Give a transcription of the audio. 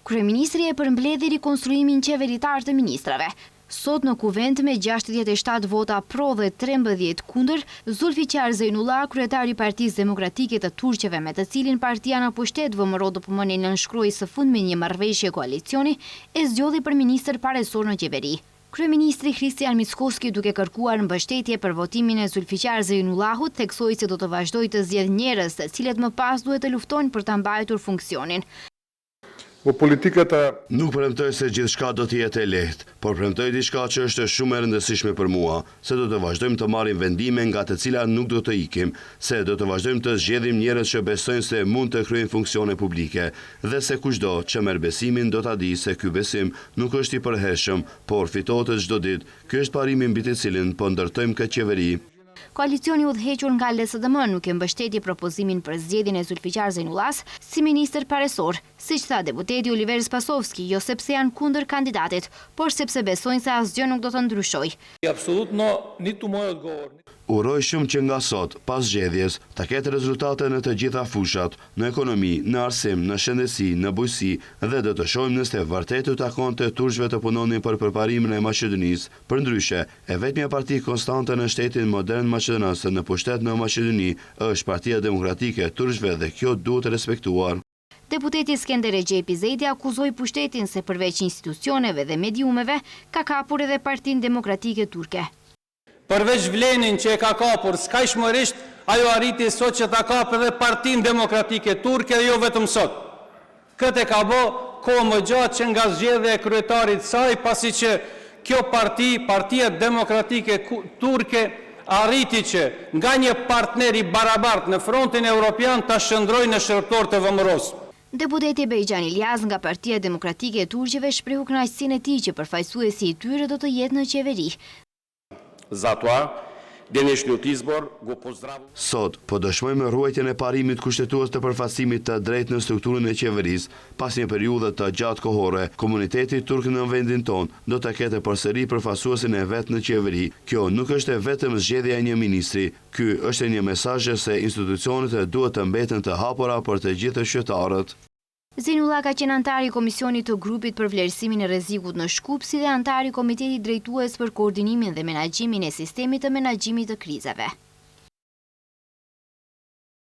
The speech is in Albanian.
Kryeministri e përmbledhi rikonstruimin qeveritar të ministrave. Sot në kuvent me 67 vota pro dhe 13 kundër, Zulfiqar Zejnullah, kryetari i Partisë Demokratike të Turqeve, me të cilin partia në pushtet VMRO DPM-n nënshkroi së fundmi një marrëveshje koalicioni, e zgjodhi për ministër paresor në qeveri. Kryeministri Kristian Mickoski, duke kërkuar mbështetje për votimin e Zulfiqar Zejnullahut, theksoi se do të vazhdojë të zgjedhë njerëz të cilët më pas duhet të luftojnë për ta mbajtur funksionin. Nuk premtoj se gjithçka do të jetë e lehtë, por premtoj diçka që është shumë e rëndësishme për mua, se do të vazhdojmë të marrim vendime nga të cilat nuk do të ikim, se do të vazhdojmë të zgjedhim njerëz që besojnë se mund të kryejnë funksione publike, dhe se kushdo që merr besimin do ta di se ky besim nuk është i përhershëm, por fitohet çdo ditë. Ky është parimi mbi të cilin po ndërtojmë këtë qeveri. Koalicioni udhëhequr nga LSDM nuk e mbështeti propozimin për zgjedhjen e Zulfiqar Zejnullahs si ministër paresor, siç tha deputeti Oliver Spasovski, jo sepse janë kundër kandidatit, por sepse besojnë se asgjë nuk do të ndryshojë. Uroj shumë që nga sot, pas zgjedhjes, ta ketë rezultate në të gjitha fushat, në ekonomi, në arsim, në shëndetësi, në bujqësi, dhe do të shohim nëse vërtet u takon të turqëve të punonin për përparimin e Maqedonisë. Përndryshe, e vetmja parti konstante në shtetin modern maqedonas në pushtet në Maqedoni është Partia Demokratike e Turqëve dhe kjo duhet respektuar. Deputeti Skender Recep Zejdi akuzoi pushtetin se përveç institucioneve dhe mediumeve, ka kapur edhe Partinë Demokratike Turke. Përveç vlenin që e ka kapur, skajshmërisht ajo arriti sot që ta kapë edhe Partinë Demokratike Turke dhe jo vetëm sot. Këtë e ka bë kohë më gjatë që nga zgjedhja e kryetarit saj, pasi që kjo Partia Demokratike Turke, arriti që nga një partneri barabart në frontin evropian ta shndrojë në shërbëtor të VMRO-s. Deputeti Bejxhan Ilyas nga Partia Demokratike e Turqeve shprehu kënaqësinë e tij që përfaqësuesi i tyre do të jetë në qeveri. Sot, po dëshmojmë ruajtjen e parimit kushtetues të përfaqësimit të drejtë në strukturën e qeverisë. Pas një periudhe të gjatë kohore, komuniteti turk në vendin tonë do të ketë përsëri përfaqësuesin e vet në qeveri. Kjo nuk është vetëm zgjedhja e një ministri. Ky është një mesazh se institucionet duhet të mbeten të hapura për të gjithë qytetarët. Zejnullah ka qenë antar i komisionit të grupit për vlerësimin e rrezikut në Shkup, si dhe antar i komitetit drejtues për koordinimin dhe menaxhimin e sistemit të menaxhimit të krizave.